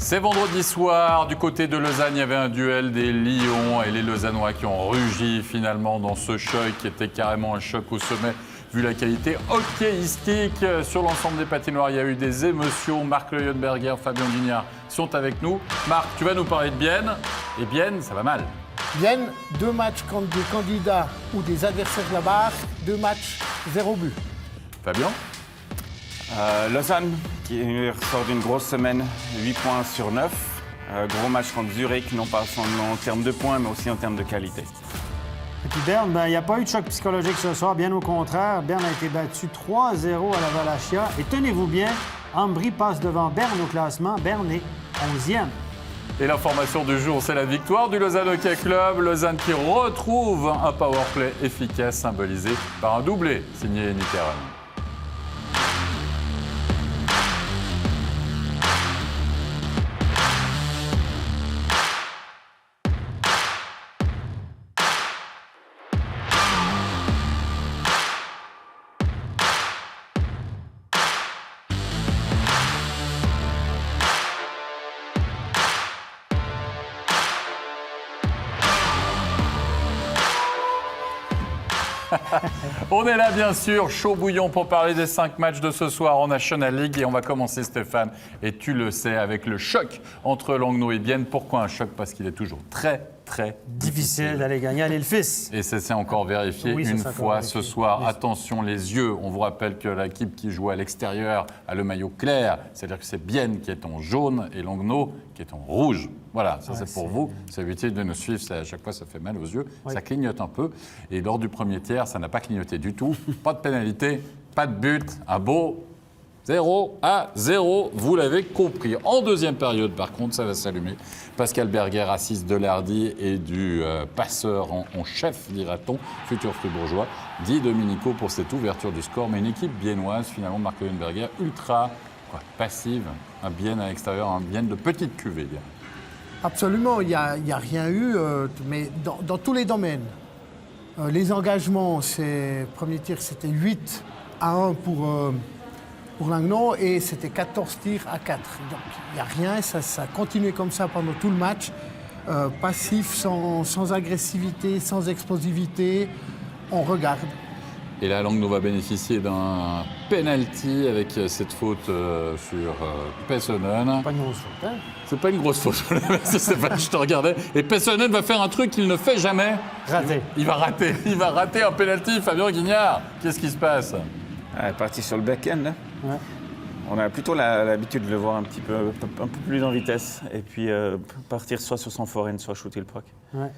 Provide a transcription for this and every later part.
C'est vendredi soir, du côté de Lausanne, il y avait un duel des Lions et les Lausannois qui ont rugi finalement dans ce choc qui était carrément un choc au sommet vu la qualité hockeyistique. Sur l'ensemble des patinoires, il y a eu des émotions. Marc Leuenberger, Fabien Guignard sont avec nous. Marc, tu vas nous parler de Bienne. Et Bienne, ça va mal. Bienne, 2 matchs contre des candidats ou des adversaires de la barre, 2 matchs, 0 but. Fabien? Lausanne, qui sort d'une grosse semaine, 8 points sur 9. Gros match contre Zurich, non pas seulement en termes de points, mais aussi en termes de qualité. Et puis Berne, il n'y a pas eu de choc psychologique ce soir, bien au contraire. Berne a été battu 3-0 à la Valachia. Et tenez-vous bien, Ambry passe devant Berne au classement. Berne est 11e. Et l'information du jour, c'est la victoire du Lausanne Hockey Club. Lausanne qui retrouve un powerplay efficace symbolisé par un doublé signé Nitteren. On est là, bien sûr, chaud bouillon pour parler des 5 matchs de ce soir en National League. Et on va commencer, Stéphane, et tu le sais, avec le choc entre Langnau et Bienne. Pourquoi un choc? Parce qu'il est toujours très Difficile d'aller gagner à l'Île-Fils. Et ça s'est encore vérifié une fois ce soir. Oui. Attention, les yeux. On vous rappelle que l'équipe qui joue à l'extérieur a le maillot clair. C'est-à-dire que c'est Bienne qui est en jaune et Langnau qui est en rouge. Voilà, ça c'est pour vous. C'est utile de nous suivre. Ça, à chaque fois, ça fait mal aux yeux. Oui. Ça clignote un peu. Et lors du premier tiers, ça n'a pas clignoté du tout. Pas de pénalité, pas de but. Un beau 0-0, vous l'avez compris. En deuxième période, par contre, ça va s'allumer. Pascal Berger assiste de Lardy et du passeur en chef, dira-t-on, futur fribourgeois, Di Domenico pour cette ouverture du score. Mais une équipe biennoise, finalement, Marc Leuenberger, ultra passive, un Bienne à l'extérieur, un Bienne de petite cuvée. Bien. Absolument, il n'y a rien eu, mais dans tous les domaines. Les engagements, premier tir, c'était 8-1 pour Langnau et c'était 14 tirs à 4. Donc il n'y a rien, ça a continué comme ça pendant tout le match. Passif, sans agressivité, sans explosivité, on regarde. Et là, Langnau va bénéficier d'un penalty avec cette faute sur Pessonen. Pas une grosse faute, hein? C'est pas une grosse faute. Merci Stéphane, je te regardais. Et Pessonen va faire un truc qu'il ne fait jamais. Raté. Il va rater un penalty. Fabien Guignard, qu'est-ce qui se passe? Elle est partie sur le back-end. Hein. Ouais. On a plutôt l'habitude de le voir un peu plus en vitesse et puis partir soit sur son forehand, soit shooter le proc. Ouais.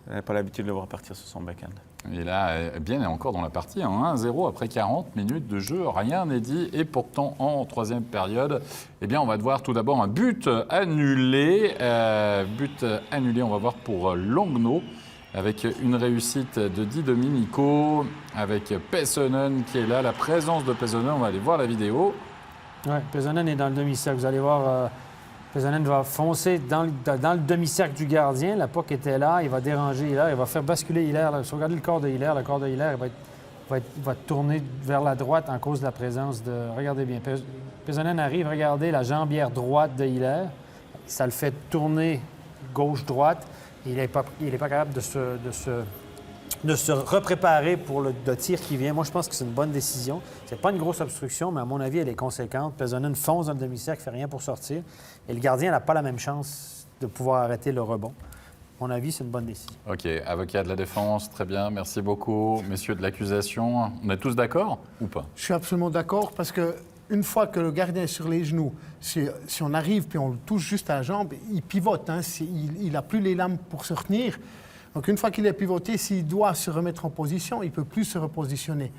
On n'a pas l'habitude de le voir partir sur son backhand. Et là, Bienne est encore dans la partie, hein, 1-0 après 40 minutes de jeu, rien n'est dit. Et pourtant, en troisième période, eh bien, on va devoir tout d'abord un but annulé. On va voir pour Langnau, avec une réussite de Di Domenico, avec Pessonen qui est là, la présence de Pessonen, on va aller voir la vidéo. Oui, Pessonen est dans le demi-cercle. Vous allez voir, Pessonen va foncer dans le demi-cercle du gardien. La puck était là, il va déranger Hilaire, il va faire basculer Hilaire. Si vous regardez le corps de Hilaire, va tourner vers la droite en cause de la présence de... Regardez bien, Pessonen arrive, regardez la jambière droite de Hilaire. Ça le fait tourner gauche-droite. Il n'est pas capable de se repréparer pour le tir qui vient. Moi, je pense que c'est une bonne décision. C'est pas une grosse obstruction, mais à mon avis, elle est conséquente. Pessonen fonce dans le demi-cercle, fait rien pour sortir. Et le gardien n'a pas la même chance de pouvoir arrêter le rebond. À mon avis, c'est une bonne décision. OK. Avocat de la défense, très bien. Merci beaucoup. Messieurs de l'accusation, on est tous d'accord ou pas? Je suis absolument d'accord parce qu'une fois que le gardien est sur les genoux, si on arrive puis on le touche juste à la jambe, il pivote. Hein, il n'a plus les lames pour se retenir. Donc, une fois qu'il est pivoté, s'il doit se remettre en position, il ne peut plus se repositionner.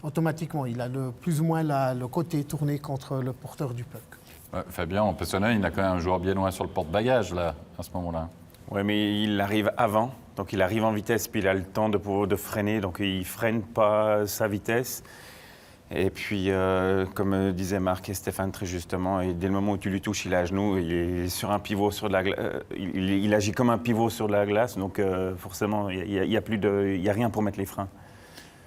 Automatiquement, il a plus ou moins le côté tourné contre le porteur du puck. Fabien, en Pessonen, il a quand même un joueur biennois sur le porte-bagages, là, à ce moment-là. Oui, mais il arrive avant, donc il arrive en vitesse, puis il a le temps de freiner, donc il ne freine pas sa vitesse. Et puis, comme disait Marc et Stéphane très justement, et dès le moment où tu lui touches, il est à genoux, il est sur un pivot sur de la glace, il agit comme un pivot sur de la glace, donc forcément, il y a rien pour mettre les freins.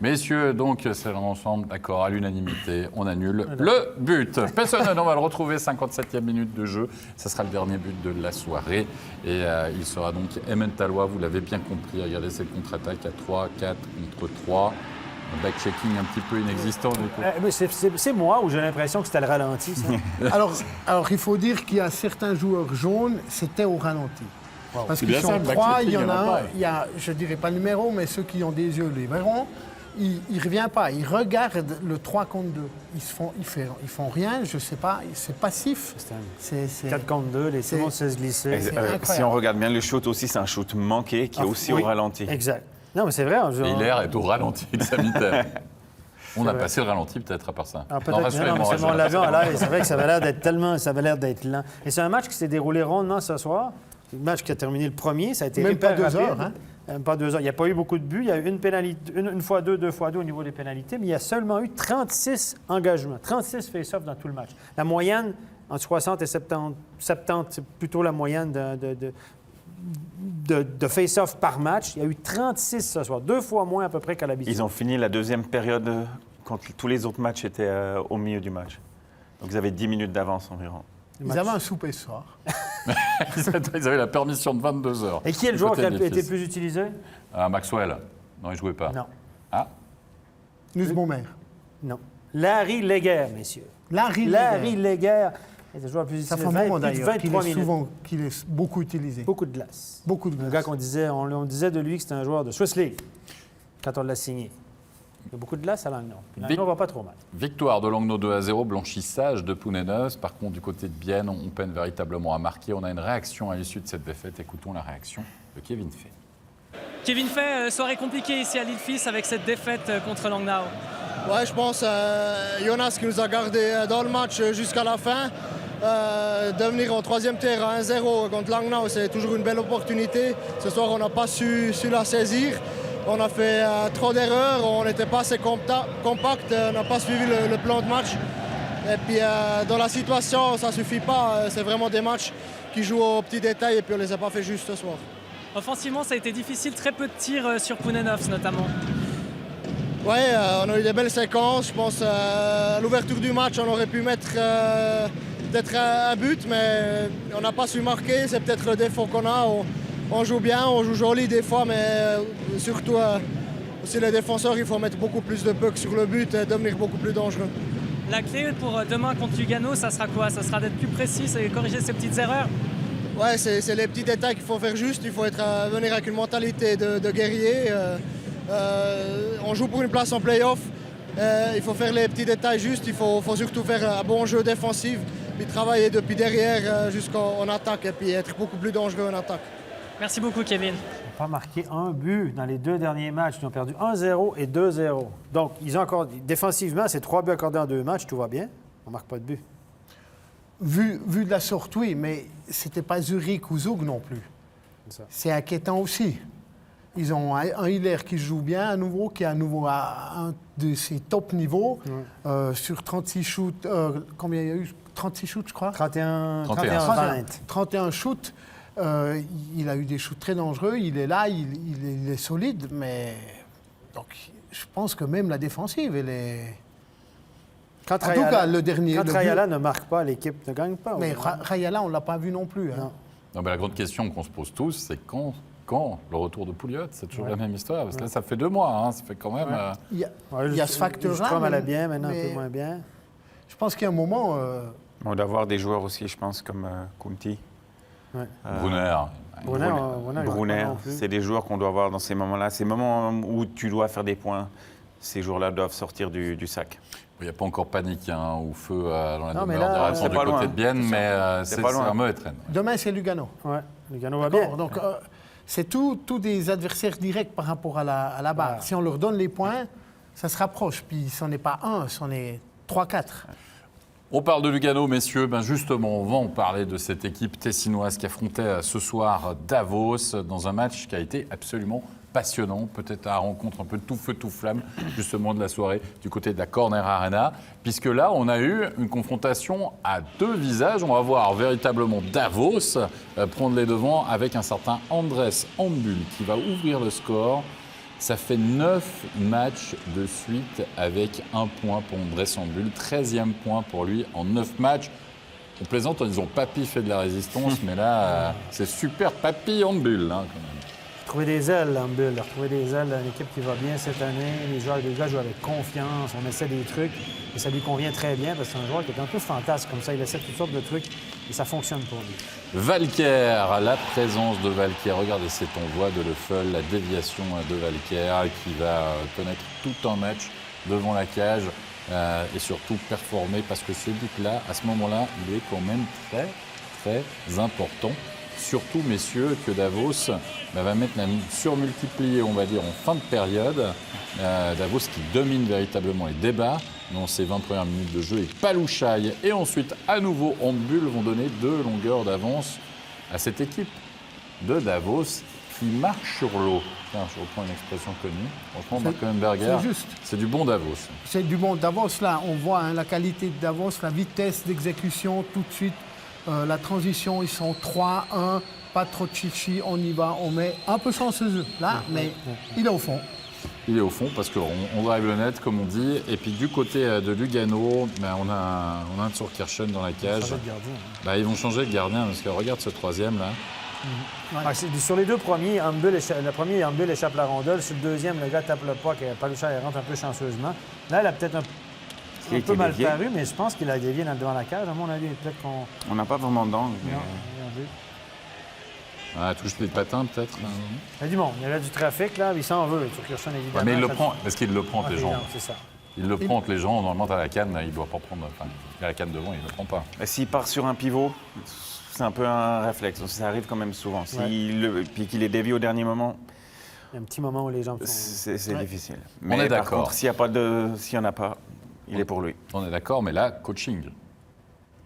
Messieurs, donc, c'est l'ensemble, d'accord, à l'unanimité, on annule le but. Pessonen, on va le retrouver, 57e minute de jeu. Ça sera le dernier but de la soirée. Et il sera donc Emmentalois, vous l'avez bien compris. Regardez cette contre-attaque à 3, 4 contre 3. Un back-checking un petit peu inexistant. Du coup. Mais c'est moi où j'ai l'impression que c'était le ralenti, ça. Alors, il faut dire qu'il y a certains joueurs jaunes, c'était au ralenti. Wow. Parce C'est qu'ils bien ça, sont le 3, back-checking, il y en a pas. un, il y a, je ne dirais pas le numéro, mais ceux qui ont des yeux les verront. Il ne revient pas, il regarde le 3 contre 2. Ils font rien, je ne sais pas, c'est passif. C'est 4 contre 2, les c'est- Simons se glisser. c'est incroyable. Si on regarde bien le shoot aussi, c'est un shoot manqué qui est aussi oui. au ralenti. Exact. Non, mais c'est vrai. Hilaire est au ralenti avec sa mitaine. On a vrai. passé le ralenti peut-être à part ça. Ah, peut-être, non, mais c'est mon avion à l'air. C'est vrai que ça avait l'air d'être tellement... Ça avait l'air d'être lent. Et c'est un match qui s'est déroulé rondement ce soir. Un match qui a terminé le premier. Ça a été Même hyper pas 2 rapide. heures, hein? Même pas 2 heures. Il n'y a pas eu beaucoup de buts. Il y a eu une pénalité, une fois 2, 2 fois 2 au niveau des pénalités. Mais il y a seulement eu 36 engagements, 36 face-offs dans tout le match. La moyenne, entre 60 et 70, c'est plutôt la moyenne de face-off par match. Il y a eu 36 ce soir, 2 fois moins à peu près qu'à l'habitude. Ils ont fini la deuxième période quand tous les autres matchs étaient au milieu du match. Donc ils avaient 10 minutes d'avance environ. Ils avaient un souper ce soir. Ils avaient la permission de 22 heures. Et qui est le joueur qui a été plus utilisé? Maxwell. Non, il ne jouait pas. Non. Ah, Nussbaumer. Non. Larry Leger, messieurs. Larry Leger est le joueur le plus Ça utilisé. fait un moment plus de d'ailleurs qu'il 23 est, minutes. qu'il est beaucoup utilisé. Beaucoup de glace. Beaucoup de Un glace. gars on disait de lui que c'était un joueur de Swiss League quand on l'a signé. Il y a beaucoup de glace à Langnau. Langnau va pas trop mal. victoire de Langnau 2-0, blanchissage de Pounenos. Par contre, du côté de Bienne, on peine véritablement à marquer. On a une réaction à l'issue de cette défaite. Écoutons la réaction de Kevin Fay. Kevin Fay, soirée compliquée ici à Lille-Fils avec cette défaite contre Langnau. Ouais, je pense Jonas qui nous a gardé dans le match jusqu'à la fin. De venir en troisième tiers à 1-0 contre Langnau, c'est toujours une belle opportunité. Ce soir, on n'a pas su la saisir. On a fait trop d'erreurs, on n'était pas assez compact, on n'a pas suivi le plan de match. Et puis dans la situation, ça ne suffit pas. C'est vraiment des matchs qui jouent aux petits détails et puis on ne les a pas fait juste ce soir. Offensivement, ça a été difficile, très peu de tirs sur Pounenovs notamment. Oui, on a eu des belles séquences. Je pense à l'ouverture du match, on aurait pu mettre peut-être un but, mais on n'a pas su marquer. C'est peut-être le défaut qu'on a. On joue bien, on joue joli des fois, mais surtout aussi les défenseurs, il faut mettre beaucoup plus de pucks sur le but et devenir beaucoup plus dangereux. La clé pour demain contre Lugano, ça sera quoi? Ça sera d'être plus précis et corriger ces petites erreurs? Ouais, c'est les petits détails qu'il faut faire juste. Il faut venir avec une mentalité de guerrier. On joue pour une place en play-off. Il faut faire les petits détails justes. Il faut surtout faire un bon jeu défensif, puis travailler depuis derrière jusqu'en attaque et puis être beaucoup plus dangereux en attaque. Merci beaucoup, Kevin. Ils n'ont pas marqué un but dans les 2 derniers matchs. Ils ont perdu 1-0 et 2-0. Donc, ils ont encore défensivement, c'est 3 buts accordés en 2 matchs, tout va bien. On ne marque pas de but. Vu de la sorte, oui, mais c'était pas Zurich ou Zug non plus. C'est ça. C'est inquiétant aussi. Ils ont un Hilaire qui joue bien à nouveau, qui est à nouveau à un de ses top niveaux. Sur 36 shoots, combien il y a eu? 36 shoots, je crois. 31, 31. 20. 31 shoots. Il a eu des shoots très dangereux. Il est là, il est solide, mais donc je pense que même la défensive, elle est. Quand En tout cas, le dernier. Quand le Rayala but- ne marque pas, l'équipe ne gagne pas. Mais aujourd'hui. Rayala, on ne l'a pas vu non plus. Hein. Non. Non, mais la grande question qu'on se pose tous, c'est quand le retour de Pouliot? C'est toujours la même histoire. Parce que là, ça fait 2 mois. Hein, ça fait quand même. Il y a, Ouais, il y a ce facteur-là. Strom allait mais- bien, maintenant un mais peu moins bien. Je pense qu'il y a un moment. On doit avoir des joueurs aussi, je pense, comme Kunti. Ouais. Brunner. Brunner, il marque pas Brunner, non plus. c'est des joueurs qu'on doit avoir dans ces moments-là. Ces moments où tu dois faire des points, ces joueurs-là doivent sortir du sac. Il n'y a pas encore panique ou feu dans la Non, mais demeure là, des Ratons c'est du pas côté loin. de Bienne, mais C'est c'est pas loin. un mauvais train. Demain, c'est Lugano. Ouais, Lugano va bien. Bon, donc, c'est tous des adversaires directs par rapport à la barre. Ah. Si on leur donne les points, ça se rapproche. Puis, ce n'est pas 1, c'en est 3-4. On parle de Lugano, messieurs. Ben justement, on va en parler de cette équipe tessinoise qui affrontait ce soir Davos dans un match qui a été absolument passionnant. Peut-être la rencontre un peu tout feu, tout flamme, justement, de la soirée du côté de la Corner Arena. Puisque là, on a eu une confrontation à 2 visages. On va voir véritablement Davos prendre les devants avec un certain Andrés Ambul qui va ouvrir le score. Ça fait 9 matchs de suite avec 1 point pour André-Sambul, 13e point pour lui en 9 matchs. On plaisante en disant Papy fait de la résistance, mais là, c'est super Papy en bulle, hein, quand même. Trouver des ailes, en bulle. Retrouver des ailes, une équipe qui va bien cette année. Les gars jouent avec confiance, on essaie des trucs et ça lui convient très bien parce que c'est un joueur qui est un peu fantasque comme ça. Il essaie toutes sortes de trucs et ça fonctionne pour lui. Valker, la présence de Valker. Regardez cet envoi de Leffel, la déviation de Valker qui va connaître tout un match devant la cage et surtout performer parce que ce but-là, à ce moment-là, il est quand même très, très important. Surtout, messieurs, que Davos va mettre la surmultipliée, on va dire, en fin de période. Davos qui domine véritablement les débats dans ses 20 premières minutes de jeu et Palouchaï. Et ensuite, à nouveau, Handbull vont donner 2 longueurs d'avance à cette équipe de Davos qui marche sur l'eau. Tiens, je reprends une expression connue. Franchement, Marc Lemberger, c'est juste. C'est du bon Davos. C'est du bon Davos, là. On voit hein, la qualité de Davos, la vitesse d'exécution, tout de suite. La transition, ils sont 3-1, pas trop de chichi, on y va, on met un peu chanceux là, mais il est au fond. Il est au fond parce qu'on drive le net, comme on dit. Et puis du côté de Lugano, on a un Tsurkirchen dans la cage. Ils vont changer de gardien parce que regarde ce troisième là. Sur les 2 premiers, le premier, Handbull échappe la rondelle. Sur le deuxième, le gars tape le puck et Palouchaï rentre un peu chanceusement. Là, elle a peut-être un peu mal paru, mais je pense qu'il a dévié devant la cage. À mon avis, peut-être qu'on... On n'a pas vraiment d'angle. Touche les patins peut-être. Il y a du monde, il y a du trafic, là, il s'en veut. Tsurkirchen, évidemment. Mais il le prend, parce qu'il le prend entre les jambes. C'est ça. Il le prend entre les jambes, normalement à la canne, il ne doit pas prendre. Enfin, il a la canne devant, il ne le prend pas. S'il part sur un pivot, c'est un peu un réflexe. Ça arrive quand même souvent. Puis qu'il est dévié au dernier moment, il y a un petit moment où les jambes sont... c'est difficile. Mais on est par d'accord. contre, s'il n'y en a pas, il est pour lui. On est d'accord, mais là, coaching.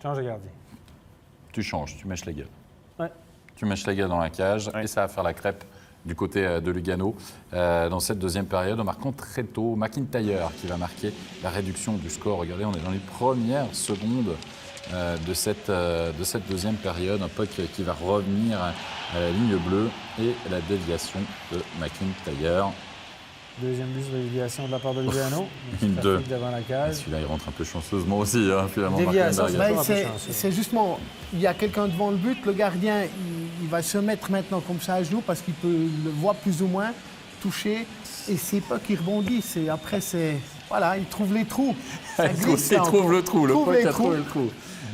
Change de gardien. Tu changes, tu mets Schlegel. Ouais. Tu mets Schlegel dans la cage et ça va faire la crêpe du côté de Lugano dans cette deuxième période en marquant très tôt McIntyre qui va marquer la réduction du score. Regardez, on est dans les premières secondes de cette deuxième période. Un puck qui va revenir à la ligne bleue et la déviation de McIntyre. Deuxième but de déviation de la part de Lugano. Une deux. Devant la cage. Celui-là, il rentre un peu chanceusement aussi, hein, finalement. Déviation, C'est justement, il y a quelqu'un devant le but, le gardien, il va se mettre maintenant comme ça à genoux parce qu'il peut le voir plus ou moins toucher et c'est pas qu'il rebondit. Après, voilà, il trouve les trous. Ça glisse, il là, trouve le trou, le puck a trous. trouvé le trou.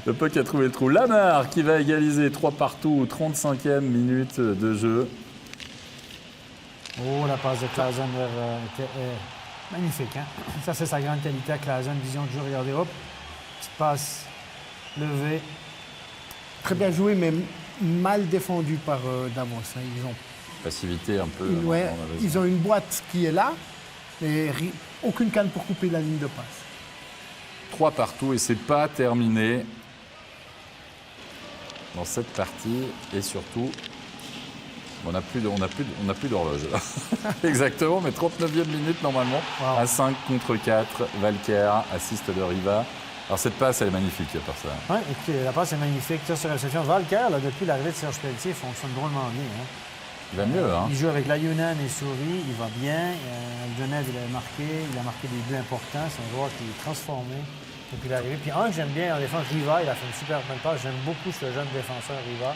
Le puck a trouvé le trou. Lamar qui va égaliser 3 partout, 35e minute de jeu. Oh, la passe de Clausen était magnifique. Hein? Ça, c'est sa grande qualité à Clausen. Vision de jeu, regardez, hop, petite passe levée. Très bien joué, mais mal défendu par Davos. Hein. Passivité un peu. Ils ont une boîte qui est là, mais aucune canne pour couper la ligne de passe. 3 partout et c'est pas terminé dans cette partie et surtout on n'a plus d'horloge là. Exactement, mais 39e minute normalement. Wow. À 5 contre 4, Valker, assiste de Riva. Alors cette passe elle est magnifique par ça. Oui, écoutez, la passe est magnifique. Sur réception, Valker, là, depuis l'arrivée de Serge Pelletier, fonctionne drôlement bien. Hein. Il va mieux, hein? Il joue avec Lajunen et Souris, il va bien. Genève, il a marqué des buts importants. C'est un joueur qui est transformé depuis l'arrivée. Puis un que j'aime bien en défense, Riva, il a fait une super bonne passe. J'aime beaucoup ce jeune défenseur, Riva.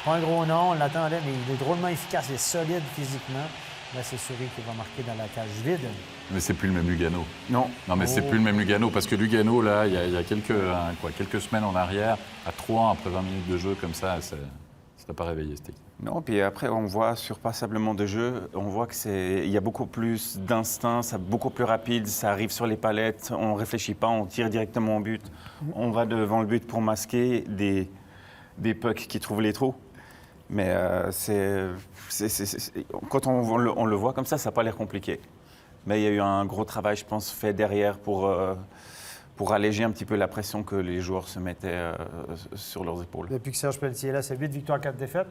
Pas un gros nom, on l'attendait, mais il est drôlement efficace, il est solide physiquement. Là, c'est Souris qui va marquer dans la cage vide. Mais c'est plus le même Lugano. Non. Non, mais c'est plus le même Lugano, parce que Lugano, là, il y a quelques semaines en arrière, à 3 après 20 minutes de jeu, comme ça t'a pas réveillé, cette équipe. Non, puis après, on voit sur passablement de jeu, on voit qu'il y a beaucoup plus d'instinct, c'est beaucoup plus rapide, ça arrive sur les palettes, on ne réfléchit pas, on tire directement au but. On va devant le but pour masquer des pucks qui trouvent les trous. Mais quand on le voit comme ça n'a pas l'air compliqué. Mais il y a eu un gros travail, je pense, fait derrière pour alléger un petit peu la pression que les joueurs se mettaient sur leurs épaules. Depuis que Serge Pelletier est là, c'est 8 victoires, 4 défaites.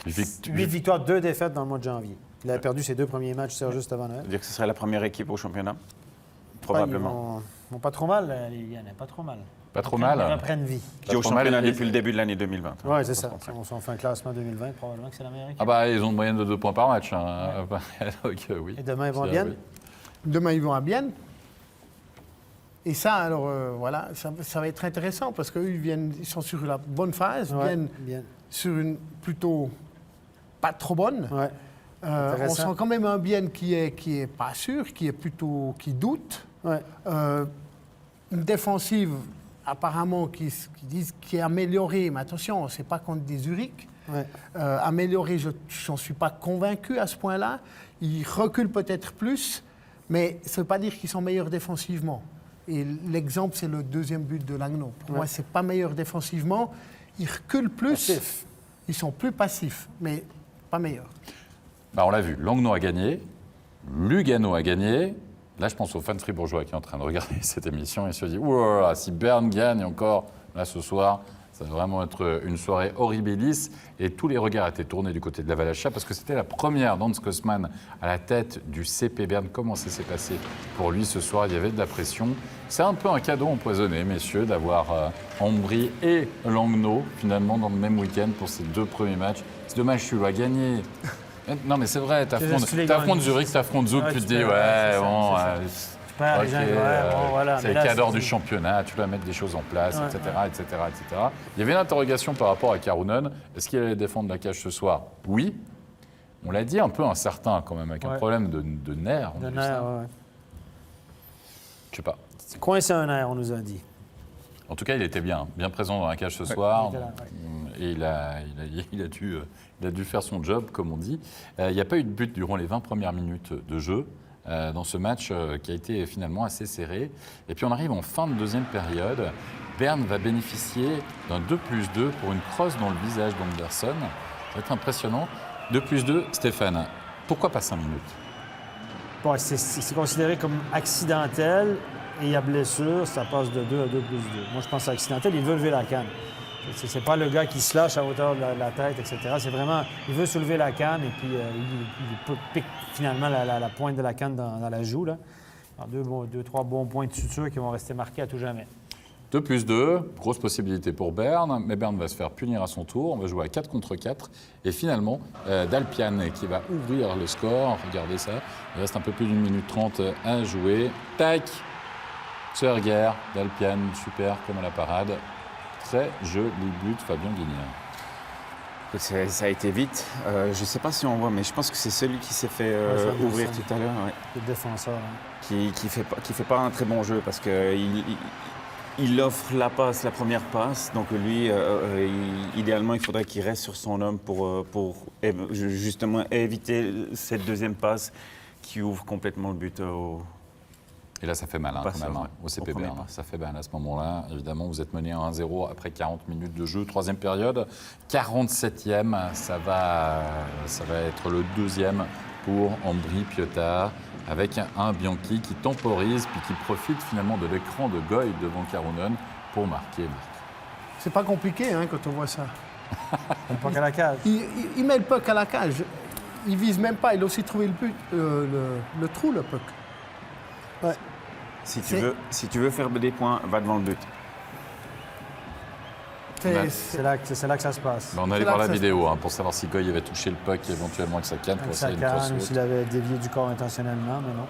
8 victoires, 2 défaites dans le mois de janvier. Il a perdu ses 2 premiers matchs, Serge, juste avant Noël. C'est-à-dire que ce serait la première équipe au championnat? Probablement. Ils vont pas trop mal, les Yann, pas trop mal. Pas trop Ils mal. reprennent vie. Qui est au Pas trop mal, championnat il- depuis le début de l'année 2020. Oui, c'est ça. Si on fait un classement 2020, probablement que c'est la meilleure équipe. Ah bah, ils ont une moyenne de 2 points par match. Hein. Donc, oui. Et demain, ils vont C'est- bien? oui. Demain, ils vont à Bienne. Et ça, alors, voilà, ça va être intéressant parce qu'eux, ils sont sur la bonne phase, Ouais, Bienne bien. sur une plutôt pas trop bonne. Ouais. On Intéressant. sent quand même un Bienne qui est pas sûr, qui doute. Ouais. Une défensive, apparemment, qui est améliorée, mais attention, c'est pas contre des Zurich. Ouais. Améliorée, je n'en suis pas convaincu à ce point-là. Ils reculent peut-être plus, mais ça ne veut pas dire qu'ils sont meilleurs défensivement. Et l'exemple, c'est le deuxième but de Langnau. Pour moi, ce n'est pas meilleur défensivement. Ils reculent plus. Passif. Ils sont plus passifs, mais pas meilleurs. Bah, on l'a vu, Langnau a gagné, Lugano a gagné. Là, je pense aux fans fribourgeois qui sont en train de regarder cette émission et se disent « Ouah, si Berne gagne encore, là, ce soir, ça va vraiment être une soirée horribilis. » Et tous les regards étaient tournés du côté de la Valacha parce que c'était la première d'Hans Kosman à la tête du CP Berne. Comment ça s'est passé pour lui ce soir? Il y avait de la pression. C'est un peu un cadeau empoisonné, messieurs, d'avoir Ambry et Langnau, finalement, dans le même week-end pour ces 2 premiers matchs. C'est dommage, tu dois gagner. Non, mais c'est vrai, t'affrontes Zurich, t'affrontes Zouk, Ouais, tu te tu dis, perds, ouais, c'est ça, bon, c'est ça. Tu perds, les gens, bon, voilà. c'est Mais le là, cadre c'est- du championnat, tu dois mettre des choses en place, Ouais, etc., etc., etc. Il y avait une interrogation par rapport à Karunen. Est-ce qu'il allait défendre la cage ce soir? Oui. On l'a dit, un peu incertain quand même, avec un Ouais. problème de nerfs. on a De vu nerfs, ça. ouais. Je sais pas. C'est coincé un nerf, on nous a dit. En tout cas, il était bien présent dans la cage ce soir. il était là, Et il a dû faire son job, comme on dit. Il n'y a pas eu de but durant les 20 premières minutes de jeu dans ce match qui a été finalement assez serré. Et puis on arrive en fin de deuxième période. Berne va bénéficier d'un 2+2 pour une crosse dans le visage d'Anderson. Ça va être impressionnant. 2+2, Stéphane, pourquoi pas 5 minutes? Bon, c'est considéré comme accidentel et il y a blessure, ça passe de 2 à 2+2. Moi, je pense que c'est accidentel, il veut lever la canne. C'est pas le gars qui se lâche à hauteur de la tête, etc. C'est vraiment, il veut soulever la canne et puis il pique finalement la pointe de la canne dans la joue. Là. Alors, 2-3 bons points de suture qui vont rester marqués à tout jamais. 2+2, grosse possibilité pour Berne, mais Berne va se faire punir à son tour. On va jouer à 4 contre 4. Et finalement, Dalpian qui va ouvrir le score. Regardez ça. Il reste un peu plus d'une minute 30 à jouer. Tac, Sverger, Dalpian, super comme à la parade. Très joli but, Fabien Guignard. Ça a été vite. Je ne sais pas si on voit, mais je pense que c'est celui qui s'est fait Ouais, ouvrir ça. tout à l'heure, ouais. Le défenseur. Hein. qui fait pas un très bon jeu parce il offre la première passe. Donc lui, idéalement, il faudrait qu'il reste sur son homme pour justement éviter cette deuxième passe qui ouvre complètement le but Et là, ça fait mal quand Passeur, même, ouais. au CP Au premier Berne. pas. Ça fait mal à ce moment-là. Évidemment, vous êtes mené à 1-0 après 40 minutes de jeu. Troisième période, 47e. Ça va être le deuxième pour Ambry Piotta, avec un Bianchi qui temporise puis qui profite finalement de l'écran de Goy devant Karunen pour marquer. C'est pas compliqué hein, quand on voit ça. Pas qu'à la cage. Il met le puck à la cage. Il vise même pas. Il a aussi trouvé le but, le trou, le puck. Ouais. Si tu veux faire des points, va devant le but. C'est là que ça se passe. Mais on allait C'est là voir la que ça se vidéo pour savoir si Goy avait touché le puck éventuellement avec sa canne pour Avec essayer sa une canne, crosse ou haute. s'il avait dévié du corps intentionnellement, mais non.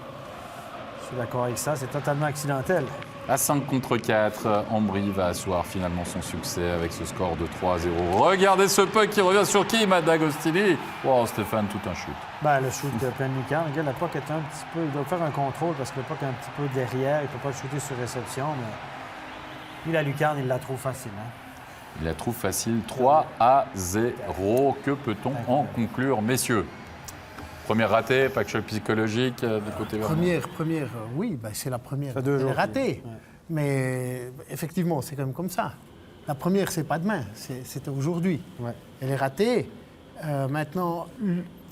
Je suis d'accord avec ça, c'est totalement accidentel. À 5 contre 4, Ambry va asseoir finalement son succès avec ce score de 3-0. Regardez ce puck qui revient sur qui, Matt D'Agostini? Wow, Stéphane, tout un shoot. Ben, le shoot de plein mi-camp, regarde, le puck est un petit peu... Il doit faire un contrôle parce que le puck est un petit peu derrière. Il ne peut pas le shooter sur réception, mais... Lui, la lucarne, il la trouve facile. Hein? Il la trouve facile, 3-0. Que peut-on en conclure, messieurs? Première ratée, pas que choc psychologique du côté vernois. Première, oui, ben, c'est la première. Ça fait 2 Elle jours est ratée. qu'il- ouais. Mais effectivement, c'est quand même comme ça. La première, c'est pas demain, c'était aujourd'hui. Ouais. Elle est ratée. Maintenant,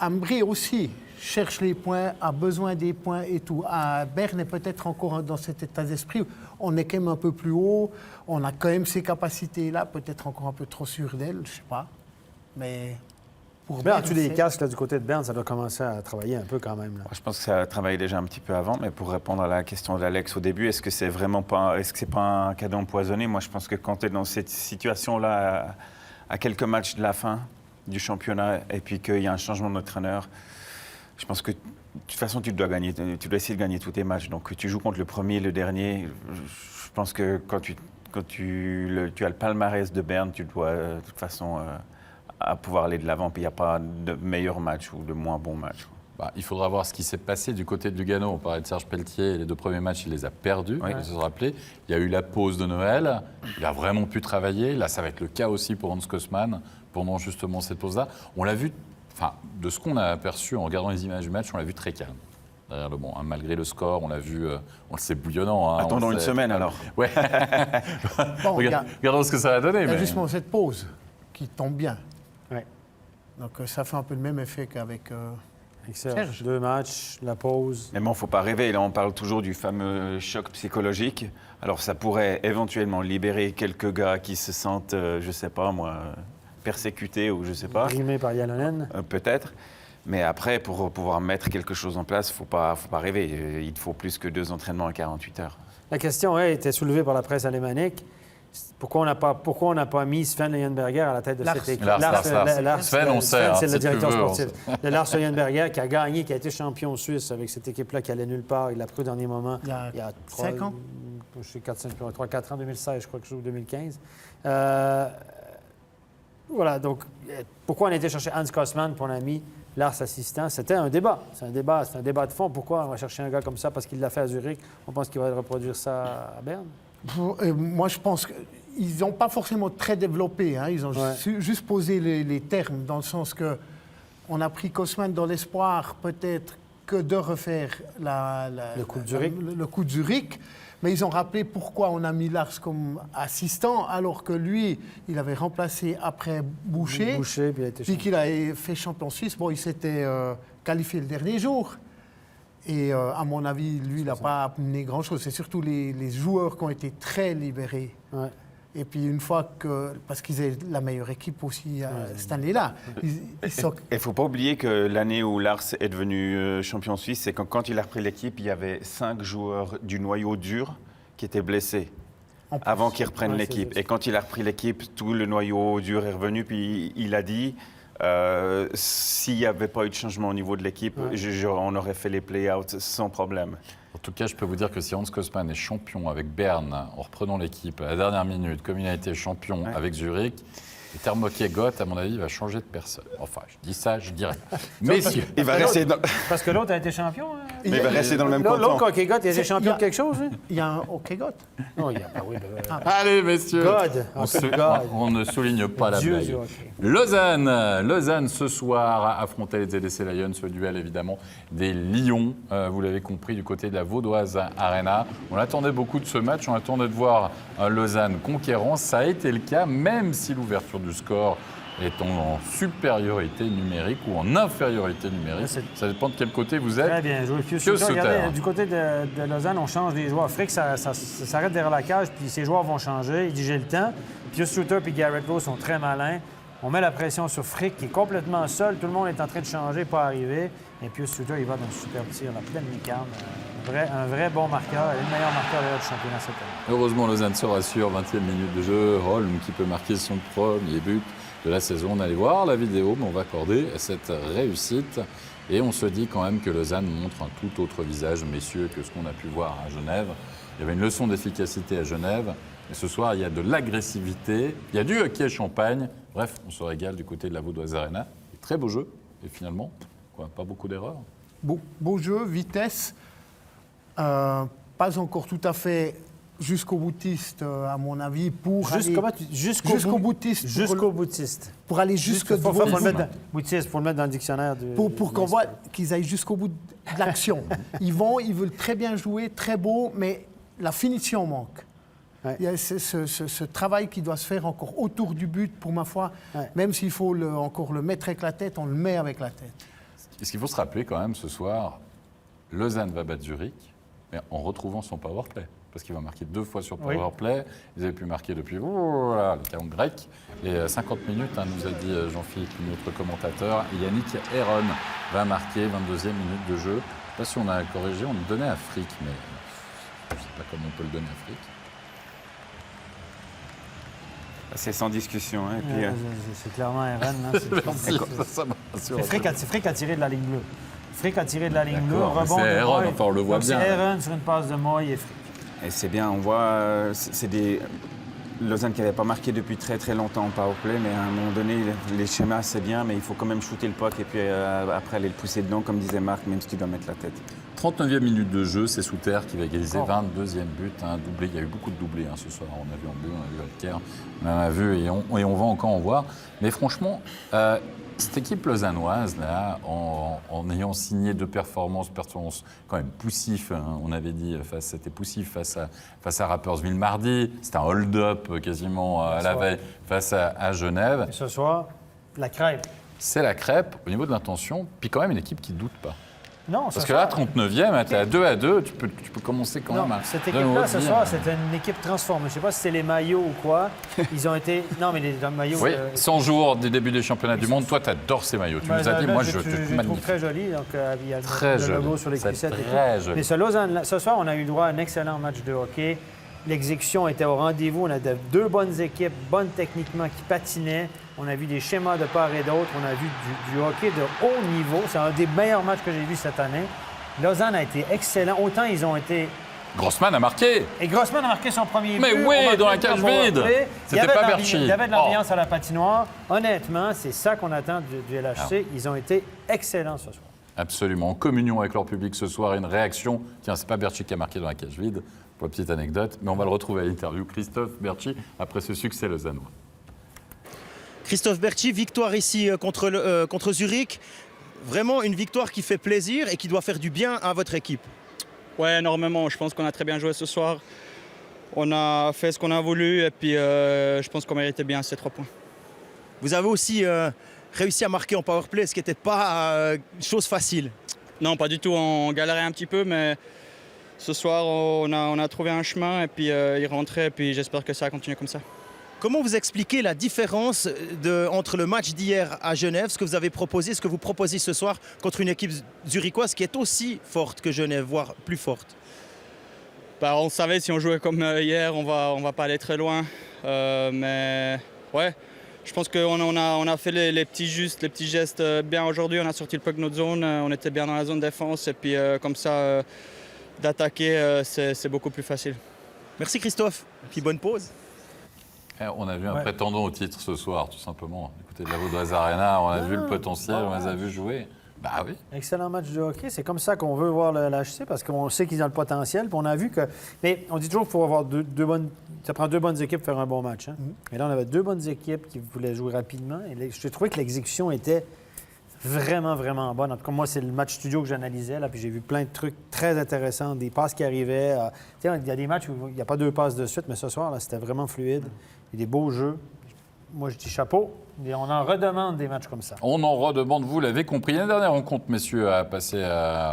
Ambry aussi cherche les points, a besoin des points et tout. Berne est peut-être encore dans cet état d'esprit. On est quand même un peu plus haut. On a quand même ces capacités-là, peut-être encore un peu trop sûr d'elle, je sais pas. Mais pour Berne, Berne, tous les c'est- casques là, du côté de Berne, ça doit commencer à travailler un peu quand même. Là. Je pense que ça a travaillé déjà un petit peu avant, mais pour répondre à la question d'Alex au début, est-ce que c'est pas un cadeau empoisonné? Moi, je pense que quand tu es dans cette situation-là, à quelques matchs de la fin du championnat, et puis qu'il y a un changement d'entraîneur, je pense que de toute façon, tu dois essayer de gagner tous tes matchs. Donc, tu joues contre le premier, le dernier. Je pense que quand tu as le palmarès de Berne, tu dois de toute façon à pouvoir aller de l'avant. Puis il n'y a pas de meilleur match ou de moins bon match. Bah, il faudra voir ce qui s'est passé du côté de Lugano. On parlait de Serge Pelletier. Les 2 premiers matchs, il les a perdus. Oui. Il faut se rappeler. Il y a eu la pause de Noël. Il a vraiment pu travailler. Là, ça va être le cas aussi pour Hans Kossmann pendant justement cette pause-là. On l'a vu, de ce qu'on a aperçu en regardant les images du match, on l'a vu très calme. Derrière le banc, hein, malgré le score, on l'a vu, on le sait bouillonnant. Hein, Attendons une semaine alors. Ouais. Bon, il y a- Regardons ce que ça va donner. il y a mais- justement cette pause qui tombe bien. Ouais. Donc ça fait un peu le même effet qu'avec... Avec Serge. Serge. 2 matchs, la pause. Mais bon, il ne faut pas rêver. Là, on parle toujours du fameux choc psychologique. Alors, ça pourrait éventuellement libérer quelques gars qui se sentent, je ne sais pas moi, persécutés ou je ne sais pas. Rimé par Yalonen. Peut-être. Mais après, pour pouvoir mettre quelque chose en place, il ne faut pas rêver. Il faut plus que 2 entraînements en 48 heures. La question était soulevée par la presse alémanique. Pourquoi on n'a pas mis Sven Leyenberger à la tête de Lars. cette équipe? Lars. Sven, on sait, hein, c'est si le tu directeur veux, sportif. De Lars Leyenberger qui a gagné, qui a été champion suisse avec cette équipe-là qui allait nulle part. Il l'a pris au dernier moment. Il y a 5 ans. Je sais 3-4 ans, 2016, je crois que je joue 2015. Voilà, donc pourquoi on a été chercher Hans Kossmann pour l'ami Lars assistant? C'était un débat. C'est un débat de fond. Pourquoi on va chercher un gars comme ça? Parce qu'il l'a fait à Zurich. On pense qu'il va reproduire ça à Berne? Moi, je pense qu'ils n'ont pas forcément très développé. Hein. Ils ont juste posé les termes, dans le sens que on a pris Kossmann dans l'espoir peut-être que de refaire Le coup de Zurich. le coup de Zurich. Mais ils ont rappelé pourquoi on a mis Lars comme assistant, alors que lui, il avait remplacé après Boucher, Boucher, puis il a été puis champion. qu'il a fait champion suisse. Bon, il s'était qualifié le dernier jour. Et à mon avis, lui, il n'a pas amené grand-chose. C'est surtout les joueurs qui ont été très libérés. Ouais. Et puis une fois que... Parce qu'ils avaient la meilleure équipe aussi cette année-là. Ils sont... Il ne faut pas oublier que l'année où Lars est devenu champion suisse, c'est quand il a repris l'équipe, il y avait 5 joueurs du noyau dur qui étaient blessés en plus. avant qu'il reprenne Ouais, l'équipe. c'est- Et quand il a repris l'équipe, tout le noyau dur est revenu, puis il a dit... s'il n'y avait pas eu de changement au niveau de l'équipe, on aurait fait les play-outs sans problème. En tout cas, je peux vous dire que si Hans Kossmann est champion avec Berne, en reprenant l'équipe à la dernière minute, comme il a été champion avec Zurich, et Thermoké Gott, à mon avis, va changer de personne. Enfin, je dis ça, je dis rien. Messieurs, Il va rester dans, Parce que l'autre a été champion. Hein? mais il va rester dans le même L'autre, canton. Kokegot, il a été C'est- champion il y a- de quelque chose. Hein? Il y a un hockey God. Non, il y a pas. Oui, allez, messieurs, God. on ne souligne pas la Dieu blague. du hockey. Lausanne ce soir affrontait les ZDC Lions, ce duel évidemment des Lions, vous l'avez compris, du côté de la Vaudoise Arena. On attendait beaucoup de ce match, on attendait de voir un Lausanne conquérant, ça a été le cas, même si l'ouverture du score étant en supériorité numérique ou en infériorité numérique, ça dépend de quel côté vous êtes. Très bien joué. Pius Pius Suter, Suter. regardez, du côté de Lausanne, on change les joueurs. Frick, ça s'arrête derrière la cage, puis ces joueurs vont changer. Il dit j'ai le temps. Pius Suter et Garrett Rose sont très malins. On met la pression sur Frick, qui est complètement seul. Tout le monde est en train de changer, pas arriver. Et Pius Suter, il va dans le super tir, la pleine lucarne. Un vrai bon marqueur. Il est le meilleur marqueur d'ailleurs du championnat cette année. Heureusement, Lausanne se rassure, 20e minute de jeu, Holm qui peut marquer son premier but de la saison. On allait voir la vidéo, mais on va accorder cette réussite. Et on se dit quand même que Lausanne montre un tout autre visage, messieurs, que ce qu'on a pu voir à Genève. Il y avait une leçon d'efficacité à Genève. Et ce soir, il y a de l'agressivité, il y a du hockey champagne. Bref, on se régale du côté de la Vaudoise Arena. Très beau jeu. Et finalement, pas beaucoup d'erreurs. Beau jeu, vitesse. Pas encore tout à fait jusqu'au boutiste, à mon avis, pour aller... Jusqu'au boutiste. Jusqu'au boutiste. Pour aller jusque Faut devant le le mettre boutiste, faut le mettre dans le dictionnaire. pour qu'on voit qu'ils aillent jusqu'au bout de l'action. Ils veulent très bien jouer, très beau, mais la finition manque. Ouais. Il y a ce travail qui doit se faire encore autour du but, pour ma foi. Ouais. Même s'il faut encore le mettre avec la tête, on le met avec la tête. Ce qu'il faut se rappeler quand même ce soir, Lausanne va battre Zurich, mais en retrouvant son powerplay. parce qu'ils vont marquer 2 fois sur powerplay. Ils avaient pu marquer depuis voilà, les calendes grecs. Et 50 minutes, nous a dit Jean-Philippe, notre commentateur. Et Yannick Heron va marquer 22e minute de jeu. Je ne sais pas si on a corrigé, on le donnait à Frick, mais je ne sais pas comment on peut le donner à Frick. C'est sans discussion. Hein, et puis, c'est clairement Heron. C'est Frick a tiré de la ligne bleue. Frick a tiré de la ligne bleue, rebond c'est Heron, Moy. enfin, on le voit bien. C'est Heron sur une passe de Moy et Frick. Et c'est bien, on voit, c'est des... Lausanne qui n'avait pas marqué depuis très très longtemps en powerplay, mais à un moment donné, les schémas c'est bien, mais il faut quand même shooter le puck et puis après aller le pousser dedans, comme disait Marc, même si tu dois mettre la tête. 39e minute de jeu, c'est Souter qui va égaliser 22e but, un doublé. Il y a eu beaucoup de doublés ce soir. On a vu en bleu, on a vu Alker, on en a vu et on va encore en voir. Mais franchement, cette équipe lausannoise, là, en ayant signé 2 performances quand même poussif, hein, on avait dit, c'était poussif face à Rapperswil mardi, c'était un hold-up quasiment à la veille face à Genève. Et ce soir, la crêpe. C'est la crêpe au niveau de l'intention, puis quand même une équipe qui ne doute pas. Non, parce que là, 39e, tu es à 2-2, tu peux commencer quand même à... Cette équipe-là, ce soir, c'était une équipe transformée. Je ne sais pas si c'est les maillots ou quoi. Ils ont été... Non, mais les maillots... Oui, 100 jours du début des championnats du monde. Toi, tu adores ces maillots. Tu nous as dit, moi, je te trouve très joli. Donc, il y a le logo sur les cuissettes et tout. Très joli. Mais ce soir, on a eu droit à un excellent match de hockey. L'exécution était au rendez-vous. On a 2 bonnes équipes, bonnes techniquement, qui patinaient. On a vu des schémas de part et d'autre. On a vu du hockey de haut niveau. C'est un des meilleurs matchs que j'ai vus cette année. Lausanne a été excellent. Autant ils ont été... Grossman a marqué. Et Grossman a marqué son premier but. Mais oui, dans la cage vide. C'était pas Berchi. Il y avait de l'ambiance à la patinoire. Honnêtement, c'est ça qu'on attend du LHC. Ils ont été excellents ce soir. Absolument. En communion avec leur public ce soir, une réaction. Tiens, c'est pas Berchi qui a marqué dans la cage vide, pour la petite anecdote, mais on va le retrouver à l'interview. Christophe Berchi, après ce succès lausannois. Christophe Berchi, victoire ici contre Zurich. Vraiment une victoire qui fait plaisir et qui doit faire du bien à votre équipe. Ouais, énormément. Je pense qu'on a très bien joué ce soir. On a fait ce qu'on a voulu et puis je pense qu'on méritait bien ces 3 points. Vous avez aussi réussi à marquer en powerplay, ce qui n'était pas une chose facile. Non, pas du tout. On galérait un petit peu, mais ce soir, on a trouvé un chemin et puis il rentrait et puis j'espère que ça va continuer comme ça. Comment vous expliquez la différence entre le match d'hier à Genève, ce que vous avez proposé, ce que vous proposez ce soir contre une équipe zurichoise qui est aussi forte que Genève, voire plus forte? On savait si on jouait comme hier, on va pas aller très loin. Mais ouais, je pense qu'on a fait les petits gestes bien aujourd'hui. On a sorti le puck de notre zone, on était bien dans la zone défense et puis comme ça, d'attaquer, c'est beaucoup plus facile. Merci Christophe, et puis bonne pause. On a vu un prétendant au titre ce soir, tout simplement. Écoutez, de la Vaudoise Arena, on a vu le potentiel, on les a vus jouer. Bah oui. Excellent match de hockey. C'est comme ça qu'on veut voir le LHC parce qu'on sait qu'ils ont le potentiel. Puis on a vu que. Mais on dit toujours qu'il faut avoir deux bonnes. Ça prend 2 bonnes équipes pour faire un bon match. Hein? Mais là, on avait 2 bonnes équipes qui voulaient jouer rapidement. Et je trouvais que l'exécution était vraiment, vraiment bonne. En tout cas, moi, c'est le match studio que j'analysais. Là, puis j'ai vu plein de trucs très intéressants, des passes qui arrivaient. Il y a des matchs où il n'y a pas 2 passes de suite, mais ce soir, là, c'était vraiment fluide. Il y a des beaux jeux. Moi, je dis chapeau. Et on en redemande des matchs comme ça. On en redemande, vous l'avez compris. La dernière rencontre, messieurs, à passer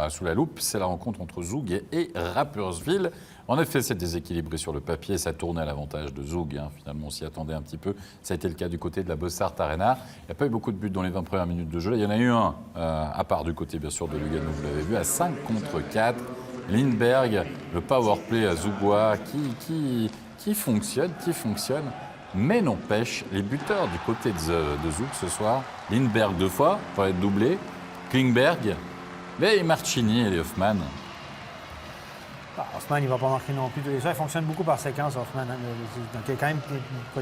sous la loupe, c'est la rencontre entre Zug et Rapperswil. En effet, c'est déséquilibré sur le papier. Ça tournait à l'avantage de Zug. Hein. Finalement, on s'y attendait un petit peu. Ça a été le cas du côté de la Bossart Arena. Il n'y a pas eu beaucoup de buts dans les 20 premières minutes de jeu. Il y en a eu un, à part du côté, bien sûr, de Lugano, vous l'avez vu, à 5 contre 4. Lindbergh, le powerplay à Zugois, qui fonctionne. Mais n'empêche, les buteurs du côté de Zug ce soir, Lindbergh 2 fois, pour être doublé, Klingberg, et Marchini et Hoffman. Hoffman, il ne va pas marquer non plus tous les soirs. Il fonctionne beaucoup par séquence, Hoffman. Donc, il a quand même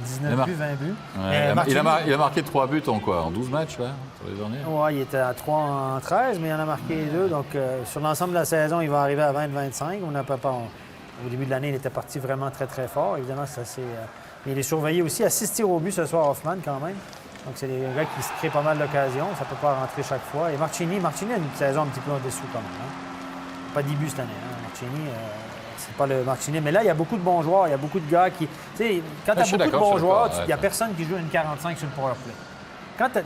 19 buts, 20 buts. Ouais, Marchini... il a marqué 3 buts en 12 matchs, là, sur les derniers. Oui, il était à 3 en 13, mais il en a marqué 2. Donc, sur l'ensemble de la saison, il va arriver à 20-25. Au début de l'année, il était parti vraiment très, très fort. Évidemment, ça c'est... Mais il est surveillé aussi à 6 tirs au but ce soir, Hoffman, quand même. Donc, c'est un gars qui se crée pas mal d'occasions. Ça ne peut pas rentrer chaque fois. Et Marchini a une saison un petit peu en dessous, quand même. Hein. Pas 10 buts cette année. Hein. Marchini, c'est pas le Marchini. Mais là, il y a beaucoup de bons joueurs. Il y a beaucoup de gars qui... Tu sais, quand tu as beaucoup de bons joueurs, il n'y a personne qui joue une 45 sur le powerplay.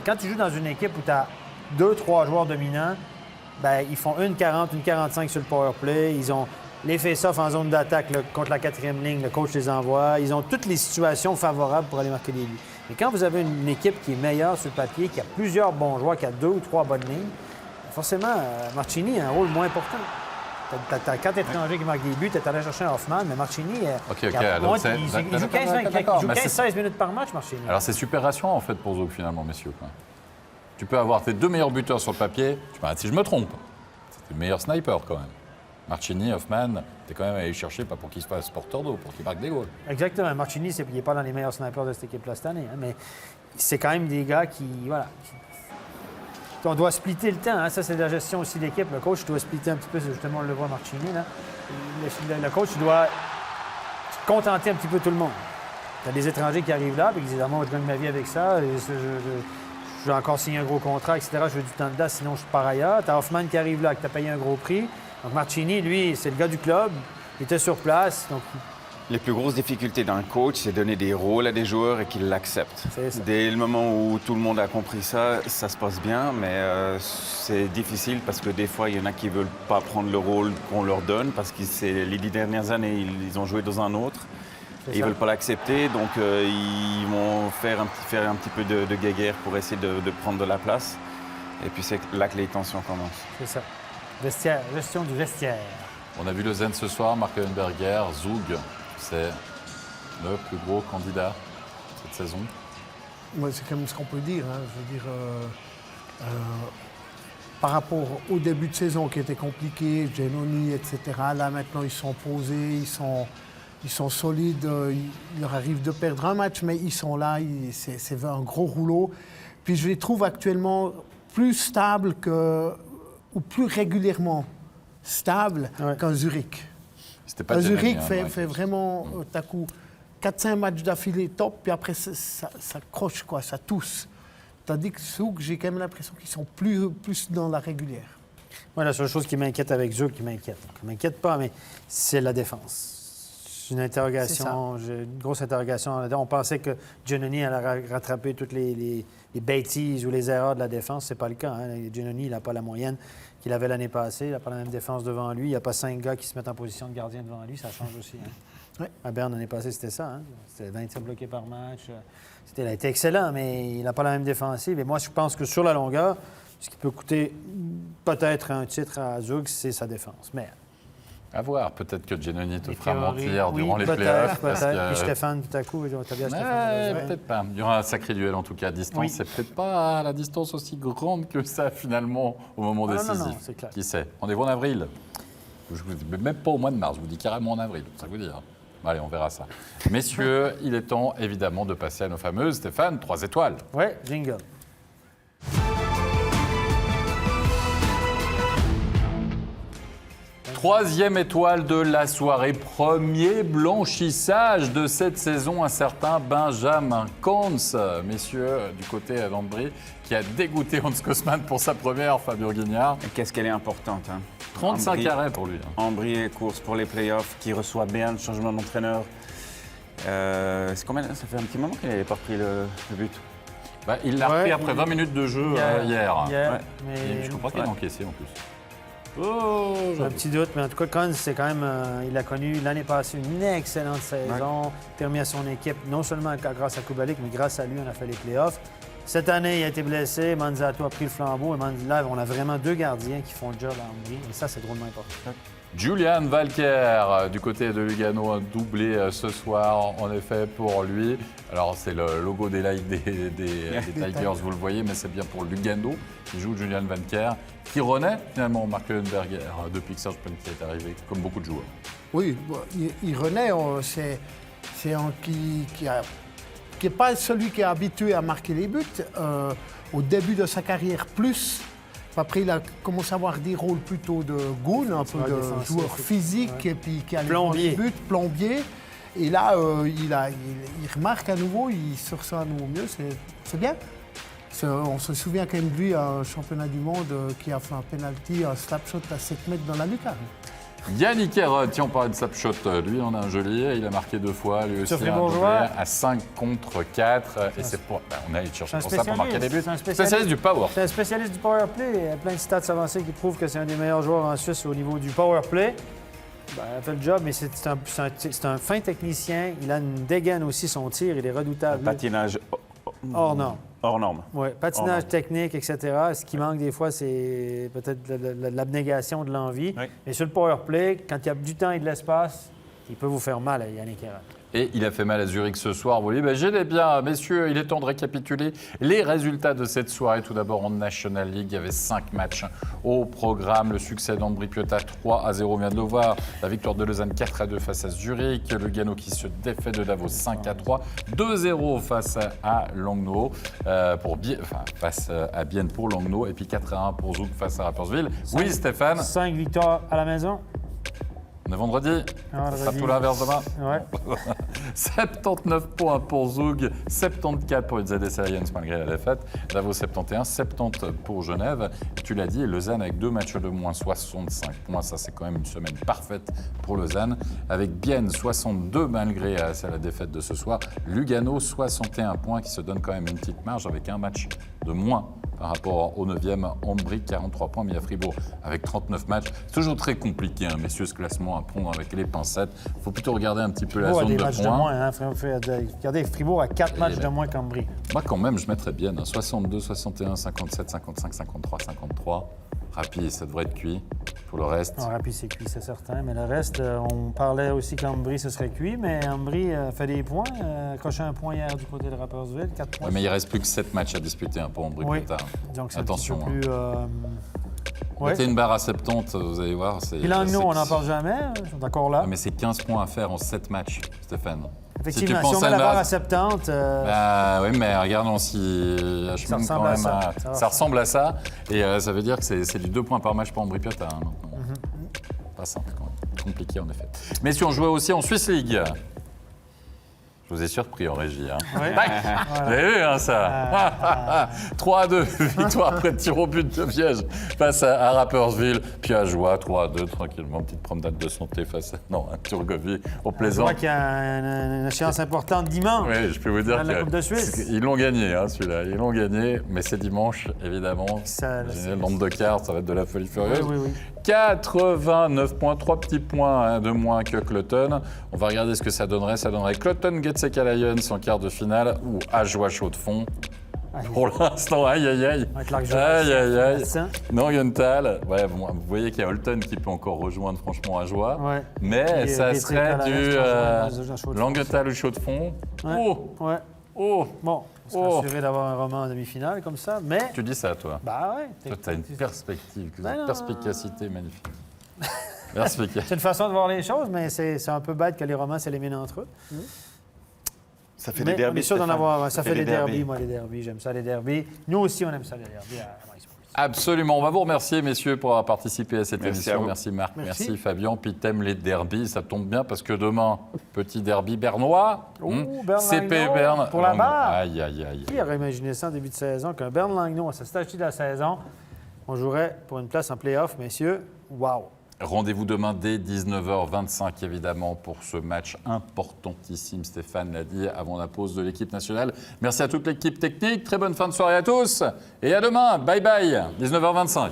Quand tu joues dans une équipe où tu as 2-3 joueurs dominants, ben, ils font une 40, une 45 sur le powerplay. Ils ont Les face-offs en zone d'attaque là, contre la 4e ligne, le coach les envoie. Ils ont toutes les situations favorables pour aller marquer des buts. Mais quand vous avez une équipe qui est meilleure sur le papier, qui a plusieurs bons joueurs, qui a 2 ou 3 bonnes lignes, forcément, Marchini a un rôle moins important. T'as 4 étrangers qui marquent des buts, t'es allé chercher un Hoffman, mais Marchini, il joue 15-16 minutes par match, Marchini. Alors c'est super rassurant en fait pour Zug finalement, messieurs. Quoi. Tu peux avoir tes 2 meilleurs buteurs sur le papier, tu m'arrêtes si je me trompe. C'est le meilleur sniper quand même. Marchini, Hoffman, t'es quand même allé chercher, pas pour qu'il se fasse porteur d'eau, pour qu'il marque des goals. Exactement. Marchini, il n'est pas dans les meilleurs snipers de cette équipe-là cette année, hein, mais c'est quand même des gars qui, voilà, on doit splitter le temps. Hein. Ça, c'est de la gestion aussi d'équipe. Le coach doit splitter un petit peu, justement, on le voit Marchini. Là. Le coach doit contenter un petit peu tout le monde. Tu as des étrangers qui arrivent là et qui disent « moi, je gagne ma vie avec ça, je vais encore signer un gros contrat, etc. Je veux du temps dedans, sinon je pars ailleurs. » Tu as Hoffman qui arrive là, qui t'a payé un gros prix. Donc Marchini, lui, c'est le gars du club. Il était sur place. Donc... Les plus grosses difficultés d'un coach, c'est donner des rôles à des joueurs et qu'ils l'acceptent. Dès le moment où tout le monde a compris ça, ça se passe bien, mais c'est difficile parce que des fois, il y en a qui ne veulent pas prendre le rôle qu'on leur donne parce que les 10 dernières années, ils ont joué dans un autre. Ils ne veulent pas l'accepter, donc ils vont faire un petit peu de guéguerre pour essayer de prendre de la place. Et puis c'est là que les tensions commencent. C'est ça. Vestiaire, gestion du vestiaire. On a vu le Zen ce soir, Mark Leuenberger, Zug, c'est le plus gros candidat cette saison. Ouais, c'est quand même ce qu'on peut dire. Hein. Je veux dire, par rapport au début de saison qui était compliqué, Giannoni, etc., là maintenant ils sont posés, ils sont solides, il leur arrive de perdre un match, mais ils sont là, c'est un gros rouleau. Puis je les trouve actuellement plus stables ou plus régulièrement stables qu'un Zurich. Un Zurich fait vraiment, tout à coup, 4-5 matchs d'affilée top, puis après ça croche, quoi, ça tousse. Tandis que Zug, j'ai quand même l'impression qu'ils sont plus dans la régulière. Moi, la seule chose qui m'inquiète avec Zug, qui m'inquiète pas, mais c'est la défense. C'est une interrogation, une grosse interrogation. On pensait que Giannoni allait rattraper toutes les bêtises ou les erreurs de la défense. C'est pas le cas. Hein. Giannoni, il n'a pas la moyenne qu'il avait l'année passée. Il n'a pas la même défense devant lui. Il n'y a pas 5 gars qui se mettent en position de gardien devant lui. Ça change aussi. Hein. Ouais. À Berne, l'année passée, c'était ça. Hein. C'était 20 tirs bloqués par match. Il a été excellent, mais il n'a pas la même défensive. Et moi, je pense que sur la longueur, ce qui peut coûter peut-être un titre à Zug, c'est sa défense. Mais à voir, peut-être que Giannoni te fera mentir durant les playoffs. Peut-être. Puis Stéphane, tout à coup, t'as bien Stéphane. Peut-être pas. Il y aura un sacré duel en tout cas à distance. Oui. C'est peut-être pas la distance aussi grande que ça finalement au moment décisif. Non, c'est clair. Qui sait? Rendez-vous en avril. Je vous dis même pas au mois de mars, je vous dis carrément en avril. Ça vous dire. Allez, on verra ça. Messieurs, il est temps évidemment de passer à nos fameuses, Stéphane, 3 étoiles. Oui, jingle. Troisième étoile de la soirée, premier blanchissage de cette saison, un certain Benjamin Kans, messieurs, du côté à Landry, qui a dégoûté Hans Kosman pour sa première, Fabio Guignard. Et qu'est-ce qu'elle est importante. Hein. 35 arrêts pour lui. Ambry, course pour les playoffs, qui reçoit bien le changement d'entraîneur. Ça fait un petit moment qu'il n'avait pas repris le but. Bah, il l'a repris après 20 minutes de jeu hier. Ouais. Mais je comprends qu'il a encaissé en plus. J'ai un petit doute, mais en tout cas, Kans, c'est quand même, il a connu l'année passée une excellente saison, permis à son équipe, non seulement grâce à Kubalik, mais grâce à lui, on a fait les playoffs. Cette année, il a été blessé, Manzato a pris le flambeau, et là, on a vraiment 2 gardiens qui font le job à Ambry, et ça, c'est drôlement important. Julian Valker, du côté de Lugano, un doublé ce soir, en effet, pour lui. Alors, c'est le logo des Tigers, vous le voyez, mais c'est bien pour Lugano qui joue Julian Valker, qui renaît finalement Mark Leuenberger depuis que Serge Penty est arrivé, comme beaucoup de joueurs. Oui, il renaît, c'est un qui n'est pas celui qui est habitué à marquer les buts. Au début de sa carrière, plus. Après, il a commencé à avoir des rôles plutôt de goon, un peu de joueur physique, et puis qui allait prendre les buts, plombier. Et là, il remarque à nouveau, il se ressent à nouveau mieux, c'est bien. On se souvient quand même de lui, un championnat du monde qui a fait un penalty, un slapshot à 7 mètres dans la lucarne. Yannick Herod, tiens, on parlait de slapshot, lui on a un joli, il a marqué 2 fois, lui aussi un doublé à 5 contre 4, et c'est pour, on a été chercher pour ça pour marquer des buts. C'est un spécialiste du power. C'est un spécialiste du power play, il y a plein de stats avancées qui prouvent que c'est un des meilleurs joueurs en Suisse au niveau du power play. Ben, il a fait le job, mais c'est un fin technicien. Il a une dégaine aussi, son tir, il est redoutable. Patinage Hors norme. hors norme. Oui, patinage Hors norme. technique, etc. Ce qui manque des fois, c'est peut-être de l'abnégation, de l'envie. Oui. Mais sur le power play, quand il y a du temps et de l'espace, il peut vous faire mal à Yannick Hérat. Et il a fait mal à Zurich ce soir. Vous voyez, je l'ai bien. Messieurs, il est temps de récapituler les résultats de cette soirée. Tout d'abord, en National League, il y avait 5 matchs au programme. Le succès d'Ambri Piotta 3-0, on vient de le voir. La victoire de Lausanne 4-2 face à Zurich. Lugano qui se défait de Davos 5-3. 2-0 face à Langnau, face à Bienne pour Langnau. Et puis 4-1 pour Zouk face à Rapperswil. Oui, Stéphane, 5 victoires à la maison. on est vendredi. Ça sera tout l'inverse demain. Ouais. 79 points pour Zug, 74 pour les ZS Alliance malgré la défaite. Davos 71, 70 pour Genève. Tu l'as dit, Lausanne avec 2 matchs de moins, 65 points. Ça, c'est quand même une semaine parfaite pour Lausanne. Avec Bienne, 62 malgré la défaite de ce soir. Lugano, 61 points qui se donne quand même une petite marge avec un match de moins par rapport au 9e. Ambry, 43 points, mais il y a Fribourg avec 39 matchs. C'est toujours très compliqué, hein, messieurs, ce classement à prendre avec les pincettes. Il faut plutôt regarder un petit peu la zone des de matchs points. de moins. Hein. Regardez, Fribourg a 4 matchs de moins qu'Ambry. Moi, quand même, je mettrais bien 62, 61, 57, 55, 53, 53. Rapide, ça devrait être cuit. Pour le reste, Non, Rapide, c'est cuit, c'est certain. Mais le reste, on parlait aussi qu'Ambry, ce serait cuit. Mais Ambry fait des points. Accroché un point hier du côté de Rapperswil. 4 points. ouais, mais il reste plus que 7 matchs à disputer pour Ambry Oui. plus tard. Donc, c'est Attention, un petit peu plus... Mettez une barre à 70, vous allez voir. Puis Langnau, on n'en parle jamais. Ils sont encore là. Ah, mais c'est 15 points à faire en 7 matchs, Stéphane. Effectivement, si si tu on penses met à la barre la- à 70, Oui, mais regardons si Ça ressemble à ça. ça ressemble à ça. Et ça veut dire que c'est du 2 points par match pour Ambry Piotta. Hein, maintenant. Pas simple quand même. Compliqué en effet. Mais si on jouait aussi en Swiss League. Je vous ai surpris en régie. Hein. Ouais. Vous avez vu hein, ça 3-2, victoire après de tir au but de Viège face à Rapperswil. Puis à Joie, 3-2, tranquillement. Petite promenade de santé face à Turgovie au je Plaisant. vois qu'il y a une échéance importante dimanche. Oui, je peux vous dire Dans la Coupe de Suisse. ils l'ont gagné, hein, celui-là. Ils l'ont gagné, mais c'est dimanche, évidemment. Ça, Imaginez le nombre de cartes, ça va être de la folie Oui, furieuse. oui, oui. 89 points, 3 petits points de moins que Cloton. On va regarder ce que ça donnerait. Ça donnerait Cloton Getseka Lions en quart de finale ou Ajoie Chaud de Fond. Aïe. Pour l'instant, aïe aïe aïe. Avec l'arc jaune. Aïe aïe aïe. Ça. Norgenthal, ouais, bon, vous voyez qu'il y a Holton qui peut encore rejoindre franchement Ajoie. Ouais. Mais Puis, ça les serait Tricks à la du reste, rejoindre Chaud de Fond. Langenthal ou Chaud de Fond. Ouais. Oh, Ouais. oh, Bon, on serait Oh. assuré d'avoir un roman en demi-finale comme ça, mais... tu dis ça toi. Bah ouais. Toi, tu as une perspective, Ben une non. perspicacité magnifique. Perspicace. C'est une façon de voir les choses, mais c'est un peu bête que les romans s'éliminent entre eux. Ça fait Mais des derbys. on est sûr d'en Stéphane. avoir. Ça fait des derbys, derbys. moi, les derbys. J'aime ça, les derbys. Nous aussi, on aime ça, les derbys à MySports. Absolument. On va vous remercier, messieurs, pour avoir participé à cette Merci à émission. vous. Merci Marc, merci, Merci. Fabien. Puis t'aimes les derbys, ça tombe bien parce que demain, petit derby bernois. Berne CP Langnau, Berne. pour la Langnau. barre. Aïe, aïe, aïe. Qui aurait imaginé ça en début de saison, qu'un Berne Langnau, à ce stage de la saison, on jouerait pour une place en play-off, messieurs? Wow! Rendez-vous demain dès 19h25, évidemment, pour ce match importantissime. Stéphane l'a dit avant la pause de l'équipe nationale. Merci à toute l'équipe technique. Très bonne fin de soirée à tous. Et à demain. Bye bye. 19h25.